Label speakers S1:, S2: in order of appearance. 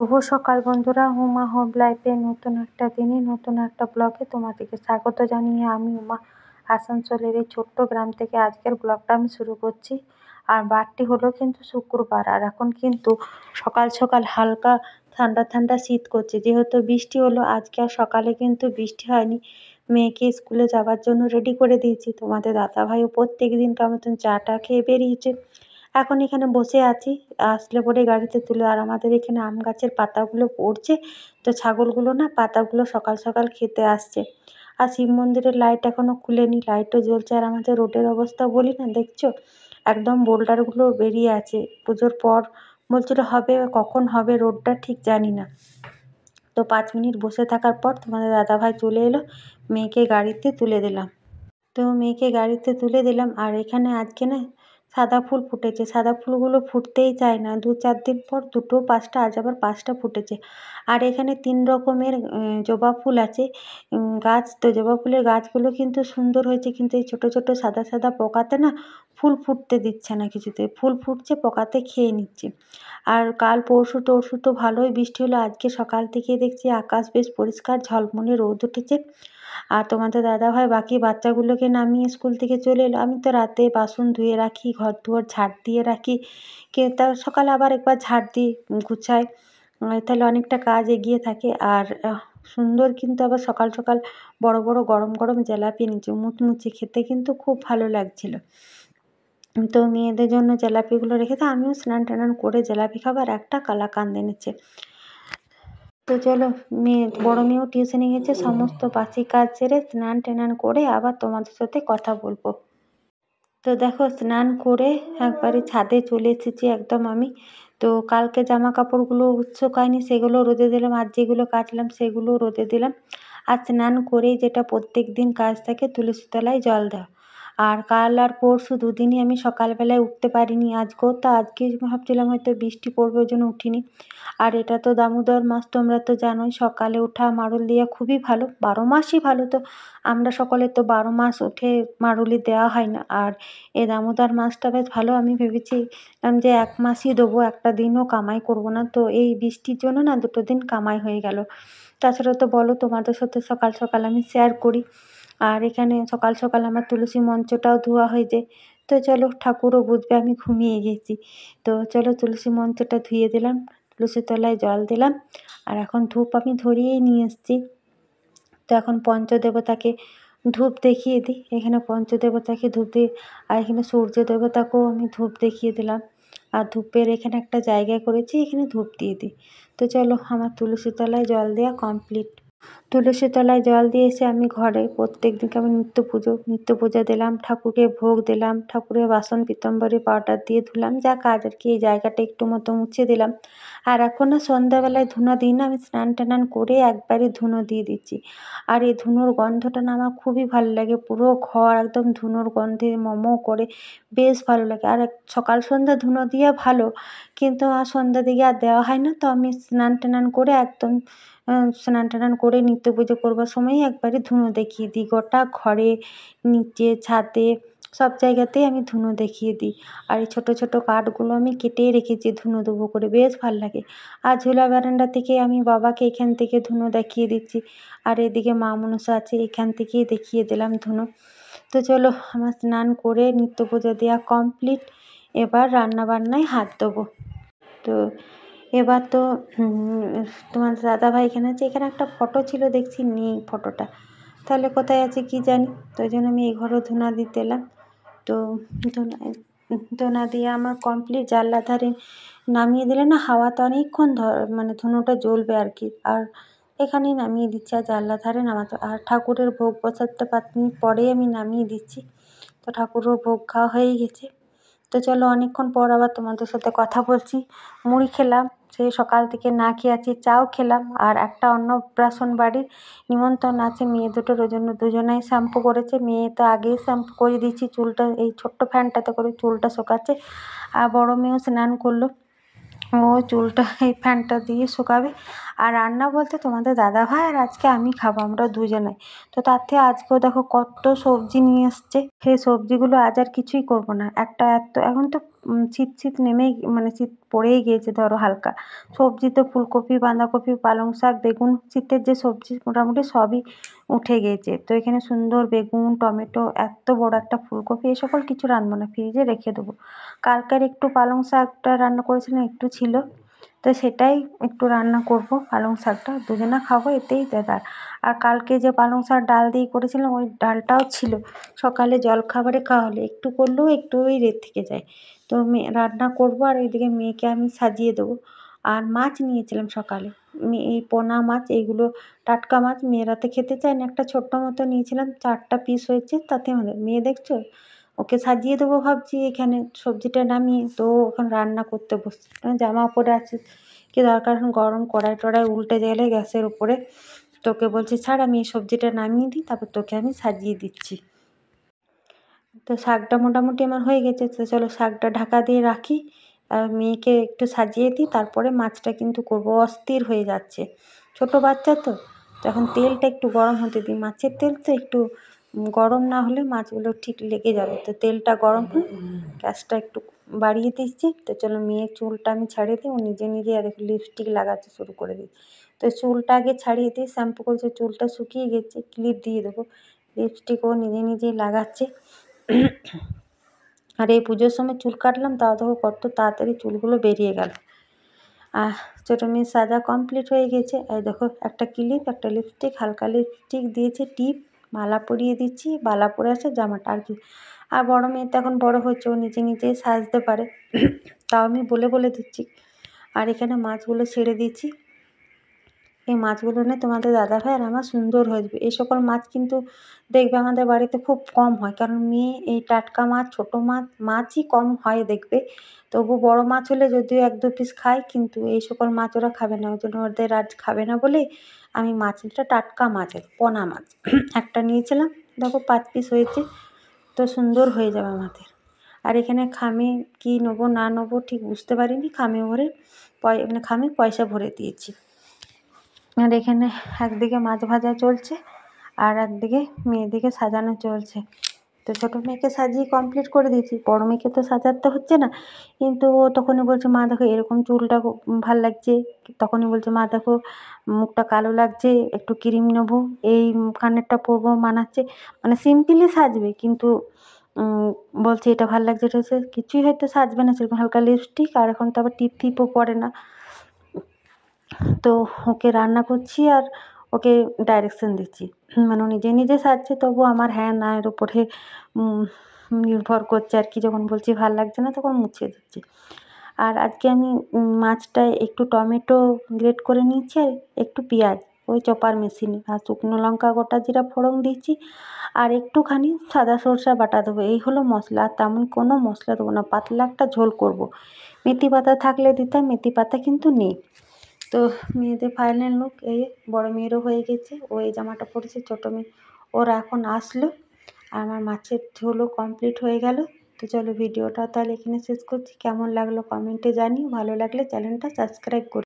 S1: শুভ সকাল বন্ধুরা, উমা হোম লাইফে নতুন একটা দিনে নতুন একটা ব্লগে তোমাদেরকে স্বাগত জানিয়ে আমি উমা আসানসোলের এই ছোট্ট গ্রাম থেকে আজকের ব্লগটা আমি শুরু করছি। আর বারটি হলো কিন্তু শুক্রবার, আর এখন কিন্তু সকাল সকাল হালকা ঠান্ডা ঠান্ডা শীত করছে, যেহেতু বৃষ্টি হলো আজকে। আর সকালে কিন্তু বৃষ্টি হয়নি, মেয়েকে স্কুলে যাওয়ার জন্য রেডি করে দিয়েছি। তোমাদের দাদাভাইও প্রত্যেক দিনকার মতন চাটা খেয়ে বেরিয়েছে। এখন এখানে বসে আছি, আসলে পরে গাড়িতে তুলে। আর আমাদের এখানে আম গাছের পাতাগুলো পড়ছে, তো ছাগলগুলো না পাতাগুলো সকাল সকাল খেতে আসছে। আর শিব মন্দিরের লাইট এখনো খুলেনি, লাইটও জ্বলছে। আর আমাদের রোডের অবস্থা বলি না, দেখছো একদম বোল্ডারগুলো বেরিয়ে আছে। পুজোর পর বলছিল হবে, কখন হবে রোডটা ঠিক জানি না। তো 5 মিনিট বসে থাকার পর তোমাদের দাদাভাই চলে এলো, মেয়েকে গাড়িতে তুলে দিলাম। আর এখানে আজকে না সাদা ফুল ফুটেছে। সাদা ফুলগুলো ফুটতেই চায় না, 2-4 দিন পর 2টো 5টা, আজ আবার 5টা ফুটেছে। আর এখানে 3 রকমের জবা ফুল আছে গাছ। তো জবা ফুলের গাছগুলো কিন্তু সুন্দর হয়েছে, কিন্তু এই ছোট ছোট সাদা সাদা পোকাতে না ফুল ফুটতে দিচ্ছে না কিছুতে। ফুল ফুটছে, পোকাতে খেয়ে নিচ্ছে। আর কাল পরশু তরশু তো ভালোই বৃষ্টি হলো, আজকে সকাল থেকে দেখছি আকাশ বেশ পরিষ্কার, ঝলমলে রোদ উঠেছে। আর তোমাদের দাদাভাই বাকি বাচ্চাগুলোকে নামিয়ে স্কুল থেকে চলে এলো। আমি তো রাতে বাসন ধুয়ে রাখি, ঘর দুয়ার ঝাড় দিয়ে রাখি, তার সকালে আবার একবার ঝাড় দিই, গুছাই। তাহলে অনেকটা কাজ এগিয়ে থাকে। আর সুন্দর কিন্তু আবার সকাল সকাল বড় বড় গরম গরম জিলাপি এনেছে, মুচমুচে, খেতে কিন্তু খুব ভালো লাগছিল। তো মেয়েদের জন্য জিলাপিগুলো রেখেছে, আমিও স্নান টান করে জিলাপি খাবার একটা কালাকাঁদ এনেছে। তো চলো, বড় মেয়েও টিউশনে গেছে, সমস্ত বাসি কাজ সেরে স্নান টান করে আবার তোমাদের সাথে কথা বলবো। তো দেখো, স্নান করে একবারে ছাদে চলে এসেছি একদম আমি। তো কালকে জামা কাপড়গুলো শুকায়নি, সেগুলো রোদে দিলাম। আর যেগুলো কাচলাম সেগুলো রোদে দিলাম। আর স্নান করেই যেটা প্রত্যেক দিন কাজ থাকে, তুলসী তলায় জল দেওয়া। আর কাল আর পরশু দুদিনই আমি সকালবেলায় উঠতে পারিনি। আজকে ভাবছিলাম হয়তো বৃষ্টি পড়বে, ওই জন্য উঠিনি। আর এটা তো দামোদর মাস, তোমরা তো জানোই সকালে ওঠা মারুল দেওয়া খুবই ভালো, 12 মাসই ভালো। তো আমরা সকলে তো 12 মাস উঠে মারুলি দেওয়া হয় না। আর এই দামোদর মাসটা বেশ ভালো। আমি ভেবেছিলাম যে 1 মাসই দেবো, একটা দিনও কামাই করব না। তো এই বৃষ্টির জন্য না 2টো দিন কামাই হয়ে গেল। তাছাড়া তো বলো, তোমাদের সাথে সকাল সকাল আমি শেয়ার করি। আর এখানে সকাল সকাল আমার তুলসী মঞ্চটাও ধোয়া হয়ে যায়। তো চলো, ঠাকুরও বুঝবে আমি ঘুমিয়ে গেছি। তো চলো, তুলসী মঞ্চটা ধুয়ে দিলাম, তুলসী তলায় জল দিলাম। আর এখন ধূপ আমি ধরিয়েই নিয়ে এসেছি। তো এখন পঞ্চদেবতাকে ধূপ দেখিয়ে দিই। এখানে পঞ্চদেবতাকে ধূপ দিই, আর এখানে সূর্য দেবতাকেও আমি ধূপ দেখিয়ে দিলাম। আর ধূপের এখানে একটা জায়গা করেছি, এখানে ধূপ দিয়ে দিই। তো চলো, আমার তুলসী তলায় জল দেওয়া কমপ্লিট। তুলসী তলায় জল দিয়ে এসে আমি ঘরে প্রত্যেক দিনকে আমি নিত্য পুজো দিলাম, ঠাকুরকে ভোগ দিলাম, ঠাকুরের বাসন পিতম্বরী পাউডার দিয়ে ধুলাম, যা কাজ আর কি। এই জায়গাটা একটু মতো মুছে দিলাম। আর এখন না সন্ধ্যাবেলায় ধুনো দিই না, আমি স্নান টান করে একবারে ধুনো দিয়ে দিচ্ছি। আর এই ধুনোর গন্ধটা না আমার খুবই ভালো লাগে, পুরো ঘর একদম ধুনোর গন্ধে মমো করে, বেশ ভালো লাগে। আর সকাল সন্ধ্যা ধুনো দিয়ে ভালো, কিন্তু আর সন্ধ্যা দিকে আর দেওয়া হয় না। তো আমি স্নান টান করে একদম স্নান টান করে নিত্য পুজো করবার সময়ই একবারে ধুনো দেখিয়ে দিই। গোটা ঘরে, নিচে, ছাদে, সব জায়গাতেই আমি ধুনো দেখিয়ে দিই। আর এই ছোটো ছোটো কাঠগুলো আমি কেটেই রেখেছি ধুনো দেবো করে, বেশ ভাল লাগে। আর ঝোলা বারান্দা থেকে আমি বাবাকে এখান থেকে ধুনো দেখিয়ে দিচ্ছি। আর এদিকে মা মনসা আছে, এখান থেকেই দেখিয়ে দিলাম ধুনো। তো চলো, আমার স্নান করে নিত্য পুজো দেওয়া কমপ্লিট। এবার রান্নাবান্নায় হাত দেবো। তো এবার তো তোমার দাদাভাই এখানে আছে। এখানে একটা ফটো ছিল, দেখছি নেই ফটোটা, তাহলে কোথায় আছে কি জানি। তো ওই জন্য আমি এই ঘরেও ধুনা দিতে এলাম। তো ধুনা দিয়ে আমার কমপ্লিট। জানলা ধারে নামিয়ে দিলে না হাওয়াতে অনেকক্ষণ মানে ধুনোটা জ্বলবে আর কি। আর এখানেই নামিয়ে দিচ্ছি, আর জানলা ধারে নামাতে। আর ঠাকুরের ভোগ বসাতে 5 মিনিট পরেই আমি নামিয়ে দিচ্ছি। তো ঠাকুরও ভোগ খাওয়া হয়েই গেছে। তো চলো, অনেকক্ষণ পর আবার তোমাদের সাথে কথা বলছি। মুড়ি খেলাম, সেই সকাল থেকে না খেয়ে আছি। চাও খেলাম। আর একটা অন্নপ্রাশন বাড়ির নিমন্ত্রণ আছে মেয়ে দুটোর, ওই জন্য দুজনাই শ্যাম্পু করেছে। মেয়ে তো আগেই শ্যাম্পু করে দিয়েছি, চুলটা এই ছোট্ট ফ্যানটাতে করে চুলটা শোকাচ্ছে। আর বড় মেয়েও স্নান করলো, ও চুলটা এই ফ্যানটা দিয়ে শুকাবে। আর রান্না বলতে তোমাদের দাদাভাই আর আজকে আমি খাবো, আমরা দুজনে। তো তার থেকে আজকেও দেখো কত সবজি নিয়ে এসছে। সেই সবজিগুলো আজ আর কিছুই করবো না। এখন তো শীত শীত নেমেই মানে শীত পড়েই গিয়েছে ধরো হালকা। সবজি তো ফুলকপি, বাঁধাকপি, পালং শাক, বেগুন, শীতের যে সবজি মোটামুটি সবই উঠে গিয়েছে। তো এখানে সুন্দর বেগুন, টমেটো, এত বড় একটা ফুলকপি, এই সকল কিছু রাঁধবো না, ফ্রিজে রেখে দেবো। কালকের একটু পালং শাকটা রান্না করেছিলাম, একটু ছিল, তো সেটাই একটু রান্না করব। পালং শাকটা দুজনা খাবো, এতেই ব্যাপার। আর কালকে যে পালং শাক ডাল দিয়ে করেছিলাম, ওই ডালটাও ছিল, সকালে জলখাবারে খাওয়া হলে একটু করলেও একটু ওই থেকে যায়। তো রান্না করব, আর এইদিকে মেয়েকে আমি সাজিয়ে দেবো। আর মাছ নিয়েছিলাম সকালে, এই পোনা মাছ, এইগুলো টাটকা মাছ, মেয়েরা তো খেতে চায় না, একটা ছোট্ট মতো নিয়েছিলাম, 4টা পিস হয়েছে, তাতে আমাদের মেয়ে দেখছো, ওকে সাজিয়ে দেবো ভাবছি এখানে সবজিটা নামিয়ে। তো এখন রান্না করতে বসছি, জামা পরে আছে, কি দরকার, এখন গরম কড়াই টড়াই উল্টে গেলে গ্যাসের উপরে। তোকে বলছি ছাড়, আমি এই সবজিটা নামিয়ে দিই, তারপর তোকে আমি সাজিয়ে দিচ্ছি। তো শাকটা মোটামুটি আমার হয়ে গেছে, তো চলো শাকটা ঢাকা দিয়ে রাখি, আর মেয়েকে একটু সাজিয়ে দিই, তারপরে মাছটা কিন্তু করবো। অস্থির হয়ে যাচ্ছে, ছোট বাচ্চা তো, তখন তেলটা একটু গরম হতে দিই, মাছের তেল তো একটু গরম না হলে মাছগুলো ঠিক লেগে যাবে। তো তেলটা গরম হয়, গ্যাসটা একটু বাড়িয়ে দিচ্ছি। তো চলো মেয়ের চুলটা আমি ছাড়িয়ে দিই, ও নিজে নিজে আর একটু লিপস্টিক লাগাতে শুরু করে দিই। তো চুলটা আগে ছাড়িয়ে দিই, শ্যাম্পু করেছে, চুলটা শুকিয়ে গেছে, ক্লিপ দিয়ে দেবো। লিপস্টিক ও নিজে নিজেই লাগাচ্ছে। আর এই পুজোর সময় চুল কাটলাম, তাও দেখো কত তাড়াতাড়ি চুলগুলো বেরিয়ে গেল। আর ছোটো মেয়ের সাজা কমপ্লিট হয়ে গেছে, এই দেখো একটা ক্লিপ, একটা লিপস্টিক, হালকা লিপস্টিক দিয়েছে, টিপ, মালা পরিয়ে দিচ্ছি, বালা পরে আছে, জামাটা আর কি। আর বড় মেয়ে তো এখন বড় হচ্ছে, ও নিজে নিজেই সাজতে পারে, তাও আমি বলে বলে দিচ্ছি। আর এখানে মাছগুলো ছেড়ে দিচ্ছি, এই মাছগুলো নিয়ে তোমাদের দাদাভাই আর আমার সুন্দর হয়ে যাবে। এই সকল মাছ কিন্তু দেখবে আমাদের বাড়িতে খুব কম হয়, কারণ মেয়ে এই টাটকা মাছ, ছোটো মাছই কম হয় দেখবে। তবু বড় মাছ হলে যদিও 1-2 পিস খায়, কিন্তু এই সকল মাছ ওরা খাবে না, ওই জন্য ওদের আজ খাবে না বলে আমি মাছটা টাটকা মাছের পোনা মাছ একটা নিয়েছিলাম, দেখো 5 পিস হয়েছে, তো সুন্দর হয়ে যাবে আমাদের। আর এখানে খামে কি নেবো না নেবো ঠিক বুঝতে পারিনি, খামে ভরে মানে খামে পয়সা ভরে দিয়েছি। আর এখানে একদিকে মাছ ভাজা চলছে, আর একদিকে মেয়েদিকে সাজানো চলছে। তো ছোটো মেয়েকে সাজিয়ে কমপ্লিট করে দিয়েছি, বড় মেয়েকে তো সাজাতে হচ্ছে না, কিন্তু ও তখনই বলছে মা দেখো এরকম চুলটা ভাল লাগছে, তখনই বলছে মা দেখো মুখটা কালো লাগছে, একটু ক্রিম নেবো, এই কানেরটা পরবো, মানাচ্ছে, মানে সিম্পলি সাজবে, কিন্তু বলছে এটা ভাল লাগছে, এটা হচ্ছে, কিছুই হয়তো সাজবে না সেরকম, হালকা লিপস্টিক, আর এখন তো আবার টিপ টিপও পরে না। তো ওকে রান্না করছি আর ওকে ডাইরেকশন দিচ্ছি, মানে ও নিজে নিজে সাজছে, তবু আমার হ্যাঁ না এর উপরে নির্ভর করছে আর কি, যখন বলছি ভাল লাগছে না তখন মুছিয়ে দিচ্ছি। আর আজকে আমি মাছটায় একটু টমেটো গ্রেট করে নিয়েছি, আর একটু পেঁয়াজ ওই চপার মেশিনে, আর শুকনো লঙ্কা, গোটা জিরা ফোড়ন দিচ্ছি, আর একটুখানি সাদা সরষা বাটা দেবো, এই হলো মশলা। আর তেমন কোনো মশলা দেবো না, পাতলা একটা ঝোল করব। মেথি পাতা থাকলে দিতাম, মেথি পাতা কিন্তু নেই। তো মেয়েদের ফাইনাল লুক এই, বড় মেয়েরও হয়ে গেছে, ও এই জামাটা পরেছে, ছোটো মেয়ে ওরা এখন আসলো, আর আমার মাছের ঝোলও কমপ্লিট হয়ে গেল। তো চলো ভিডিওটা তাহলে এখানে শেষ করছি, কেমন লাগলো কমেন্টে জানিও, ভালো লাগলে চ্যানেলটা সাবস্ক্রাইব করো।